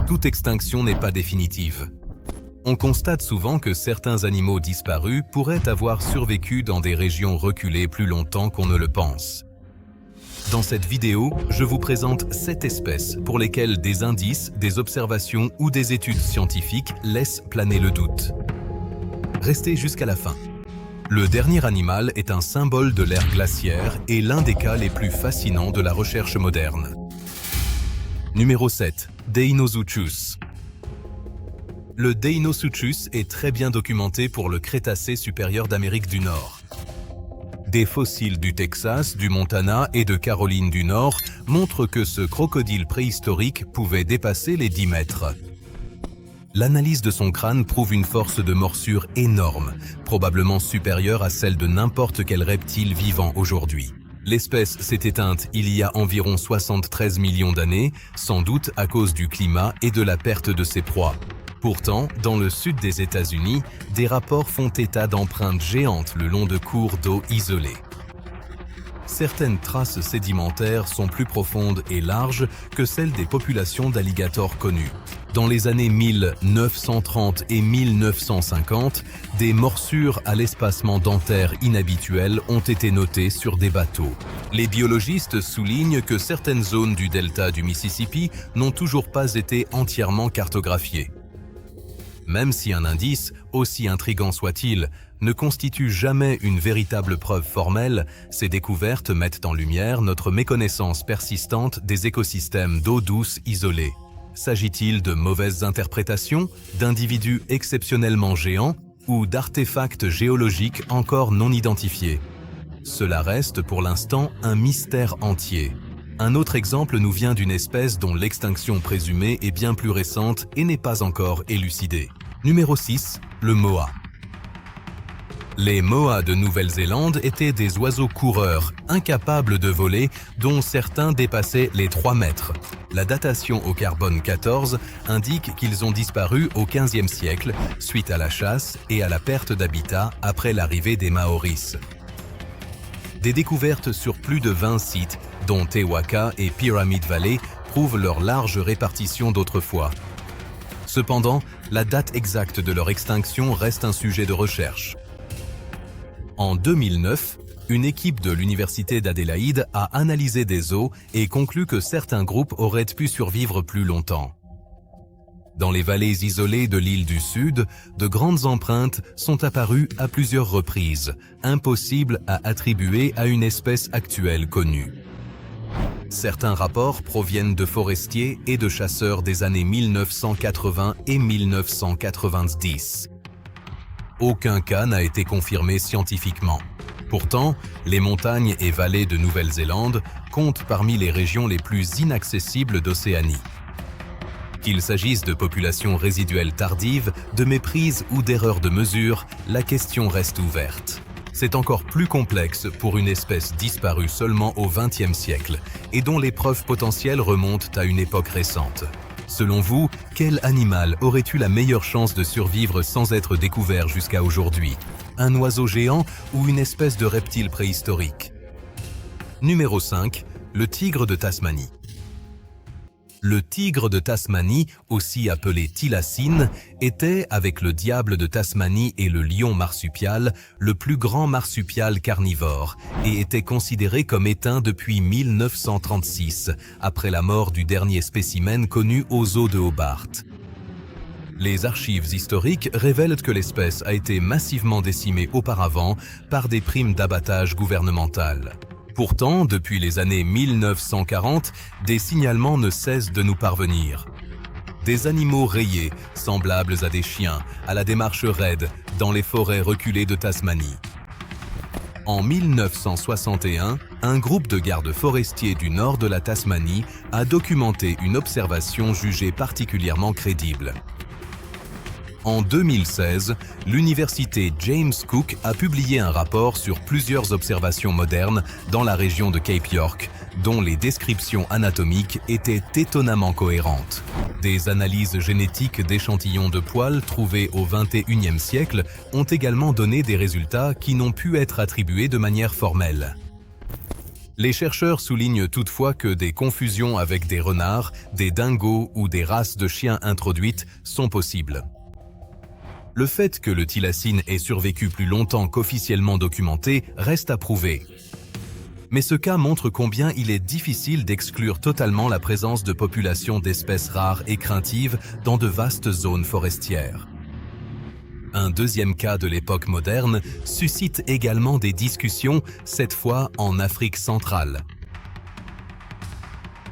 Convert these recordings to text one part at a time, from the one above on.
toute extinction n'est pas définitive. On constate souvent que certains animaux disparus pourraient avoir survécu dans des régions reculées plus longtemps qu'on ne le pense. Dans cette vidéo, je vous présente 7 espèces pour lesquelles des indices, des observations ou des études scientifiques laissent planer le doute. Restez jusqu'à la fin. Le dernier animal est un symbole de l'ère glaciaire et l'un des cas les plus fascinants de la recherche moderne. Numéro 7. Deinosuchus. Le Deinosuchus est très bien documenté pour le Crétacé supérieur d'Amérique du Nord. Des fossiles du Texas, du Montana et de Caroline du Nord montrent que ce crocodile préhistorique pouvait dépasser les 10 mètres. L'analyse de son crâne prouve une force de morsure énorme, probablement supérieure à celle de n'importe quel reptile vivant aujourd'hui. L'espèce s'est éteinte il y a environ 73 millions d'années, sans doute à cause du climat et de la perte de ses proies. Pourtant, dans le sud des États-Unis, des rapports font état d'empreintes géantes le long de cours d'eau isolés. Certaines traces sédimentaires sont plus profondes et larges que celles des populations d'alligators connues. Dans les années 1930 et 1950, des morsures à l'espacement dentaire inhabituel ont été notées sur des bateaux. Les biologistes soulignent que certaines zones du delta du Mississippi n'ont toujours pas été entièrement cartographiées. Même si un indice, aussi intrigant soit-il, ne constitue jamais une véritable preuve formelle, ces découvertes mettent en lumière notre méconnaissance persistante des écosystèmes d'eau douce isolés. S'agit-il de mauvaises interprétations, d'individus exceptionnellement géants ou d'artefacts géologiques encore non identifiés? Cela reste pour l'instant un mystère entier. Un autre exemple nous vient d'une espèce dont l'extinction présumée est bien plus récente et n'est pas encore élucidée. Numéro 6. Le moa. Les moas de Nouvelle-Zélande étaient des oiseaux coureurs, incapables de voler, dont certains dépassaient les 3 mètres. La datation au carbone 14 indique qu'ils ont disparu au XVe siècle, suite à la chasse et à la perte d'habitat après l'arrivée des Maoris. Des découvertes sur plus de 20 sites, dont Te Waka et Pyramid Valley, prouvent leur large répartition d'autrefois. Cependant, la date exacte de leur extinction reste un sujet de recherche. En 2009, une équipe de l'Université d'Adélaïde a analysé des os et conclu que certains groupes auraient pu survivre plus longtemps. Dans les vallées isolées de l'île du Sud, de grandes empreintes sont apparues à plusieurs reprises, impossibles à attribuer à une espèce actuelle connue. Certains rapports proviennent de forestiers et de chasseurs des années 1980 et 1990. Aucun cas n'a été confirmé scientifiquement. Pourtant, les montagnes et vallées de Nouvelle-Zélande comptent parmi les régions les plus inaccessibles d'Océanie. Qu'il s'agisse de populations résiduelles tardives, de méprises ou d'erreurs de mesure, la question reste ouverte. C'est encore plus complexe pour une espèce disparue seulement au XXe siècle et dont les preuves potentielles remontent à une époque récente. Selon vous, quel animal aurait eu la meilleure chance de survivre sans être découvert jusqu'à aujourd'hui? Un oiseau géant ou une espèce de reptile préhistorique? Numéro 5. Le tigre de Tasmanie. Le tigre de Tasmanie, aussi appelé thylacine, était, avec le diable de Tasmanie et le lion marsupial, le plus grand marsupial carnivore et était considéré comme éteint depuis 1936, après la mort du dernier spécimen connu aux zoos de Hobart. Les archives historiques révèlent que l'espèce a été massivement décimée auparavant par des primes d'abattage gouvernementales. Pourtant, depuis les années 1940, des signalements ne cessent de nous parvenir. Des animaux rayés, semblables à des chiens, à la démarche raide, dans les forêts reculées de Tasmanie. En 1961, un groupe de gardes forestiers du nord de la Tasmanie a documenté une observation jugée particulièrement crédible. En 2016, l'université James Cook a publié un rapport sur plusieurs observations modernes dans la région de Cape York, dont les descriptions anatomiques étaient étonnamment cohérentes. Des analyses génétiques d'échantillons de poils trouvés au XXIe siècle ont également donné des résultats qui n'ont pu être attribués de manière formelle. Les chercheurs soulignent toutefois que des confusions avec des renards, des dingos ou des races de chiens introduites sont possibles. Le fait que le thylacine ait survécu plus longtemps qu'officiellement documenté reste à prouver. Mais ce cas montre combien il est difficile d'exclure totalement la présence de populations d'espèces rares et craintives dans de vastes zones forestières. Un deuxième cas de l'époque moderne suscite également des discussions, cette fois en Afrique centrale.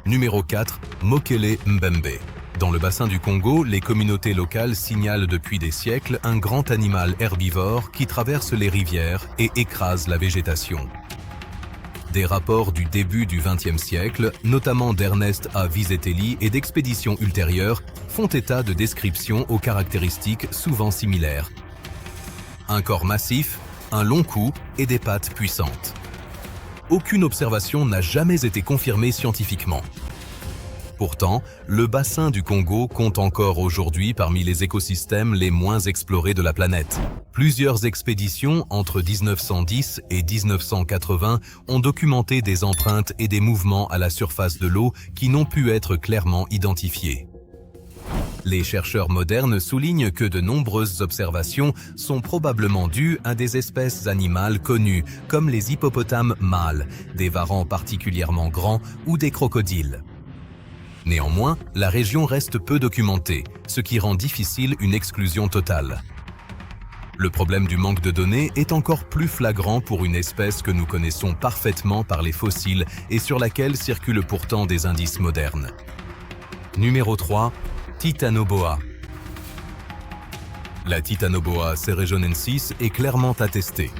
Numéro 4. Mokele Mbembe. Dans le bassin du Congo, les communautés locales signalent depuis des siècles un grand animal herbivore qui traverse les rivières et écrase la végétation. Des rapports du début du XXe siècle, notamment d'Ernest A. Vizetelly et d'expéditions ultérieures, font état de descriptions aux caractéristiques souvent similaires. Un corps massif, un long cou et des pattes puissantes. Aucune observation n'a jamais été confirmée scientifiquement. Pourtant, le bassin du Congo compte encore aujourd'hui parmi les écosystèmes les moins explorés de la planète. Plusieurs expéditions entre 1910 et 1980 ont documenté des empreintes et des mouvements à la surface de l'eau qui n'ont pu être clairement identifiés. Les chercheurs modernes soulignent que de nombreuses observations sont probablement dues à des espèces animales connues, comme les hippopotames mâles, des varans particulièrement grands ou des crocodiles. Néanmoins, la région reste peu documentée, ce qui rend difficile une exclusion totale. Le problème du manque de données est encore plus flagrant pour une espèce que nous connaissons parfaitement par les fossiles et sur laquelle circulent pourtant des indices modernes. Numéro 3. Titanoboa. La Titanoboa cerrejonensis est clairement attestée.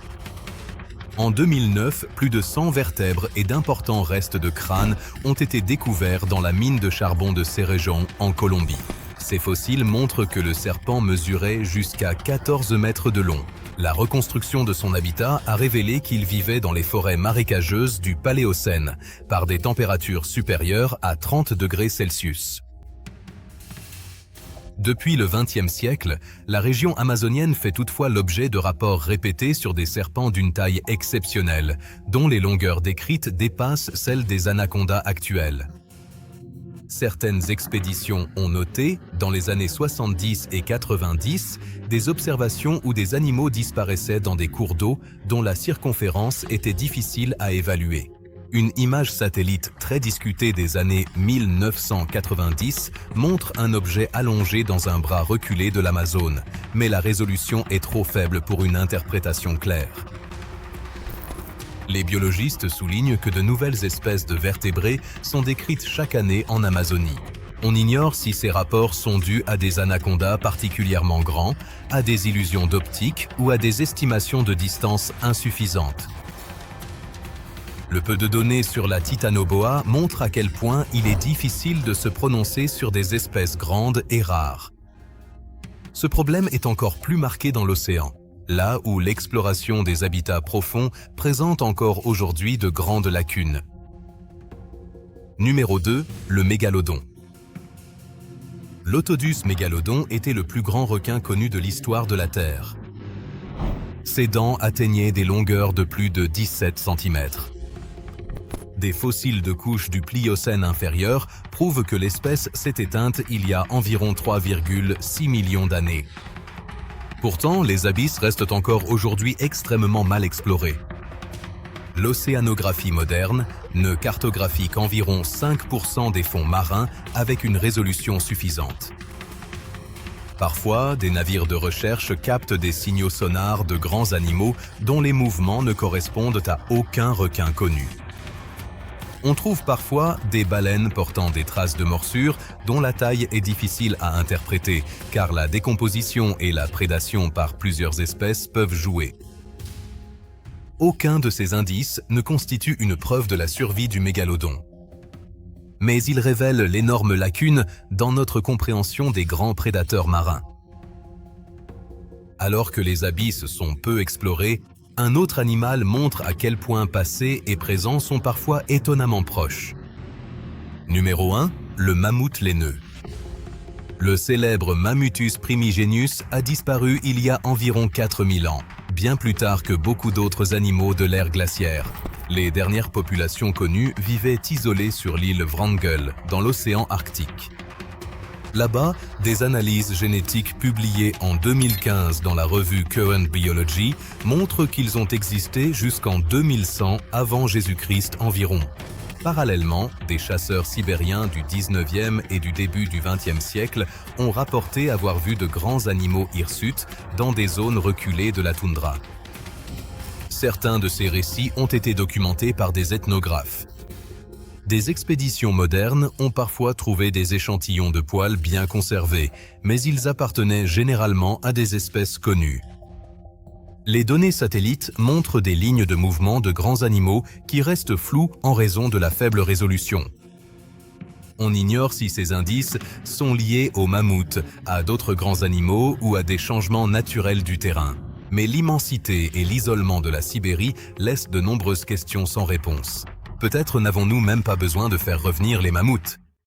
En 2009, plus de 100 vertèbres et d'importants restes de crâne ont été découverts dans la mine de charbon de Cerrejón, en Colombie. Ces fossiles montrent que le serpent mesurait jusqu'à 14 mètres de long. La reconstruction de son habitat a révélé qu'il vivait dans les forêts marécageuses du Paléocène, par des températures supérieures à 30 degrés Celsius. Depuis le XXe siècle, la région amazonienne fait toutefois l'objet de rapports répétés sur des serpents d'une taille exceptionnelle, dont les longueurs décrites dépassent celles des anacondas actuels. Certaines expéditions ont noté, dans les années 70 et 90, des observations où des animaux disparaissaient dans des cours d'eau dont la circonférence était difficile à évaluer. Une image satellite très discutée des années 1990 montre un objet allongé dans un bras reculé de l'Amazone, mais la résolution est trop faible pour une interprétation claire. Les biologistes soulignent que de nouvelles espèces de vertébrés sont décrites chaque année en Amazonie. On ignore si ces rapports sont dus à des anacondas particulièrement grands, à des illusions d'optique ou à des estimations de distance insuffisantes. Le peu de données sur la Titanoboa montre à quel point il est difficile de se prononcer sur des espèces grandes et rares. Ce problème est encore plus marqué dans l'océan, là où l'exploration des habitats profonds présente encore aujourd'hui de grandes lacunes. Numéro 2, le mégalodon. L'Otodus mégalodon était le plus grand requin connu de l'histoire de la Terre. Ses dents atteignaient des longueurs de plus de 17 cm. Des fossiles de couches du Pliocène inférieur prouvent que l'espèce s'est éteinte il y a environ 3,6 millions d'années. Pourtant, les abysses restent encore aujourd'hui extrêmement mal explorés. L'océanographie moderne ne cartographie qu'environ 5% des fonds marins avec une résolution suffisante. Parfois, des navires de recherche captent des signaux sonars de grands animaux dont les mouvements ne correspondent à aucun requin connu. On trouve parfois des baleines portant des traces de morsures dont la taille est difficile à interpréter, car la décomposition et la prédation par plusieurs espèces peuvent jouer. Aucun de ces indices ne constitue une preuve de la survie du mégalodon. Mais il révèle l'énorme lacune dans notre compréhension des grands prédateurs marins. Alors que les abysses sont peu explorés, un autre animal montre à quel point passé et présent sont parfois étonnamment proches. Numéro 1, le mammouth laineux. Le célèbre Mammutus primigenius a disparu il y a environ 4000 ans, bien plus tard que beaucoup d'autres animaux de l'ère glaciaire. Les dernières populations connues vivaient isolées sur l'île Wrangel, dans l'océan Arctique. Là-bas, des analyses génétiques publiées en 2015 dans la revue Current Biology montrent qu'ils ont existé jusqu'en 2100 avant Jésus-Christ environ. Parallèlement, des chasseurs sibériens du 19e et du début du 20e siècle ont rapporté avoir vu de grands animaux hirsutes dans des zones reculées de la toundra. Certains de ces récits ont été documentés par des ethnographes. Des expéditions modernes ont parfois trouvé des échantillons de poils bien conservés, mais ils appartenaient généralement à des espèces connues. Les données satellites montrent des lignes de mouvement de grands animaux qui restent floues en raison de la faible résolution. On ignore si ces indices sont liés aux mammouths, à d'autres grands animaux ou à des changements naturels du terrain. Mais l'immensité et l'isolement de la Sibérie laissent de nombreuses questions sans réponse. Peut-être n'avons-nous même pas besoin de faire revenir les mammouths.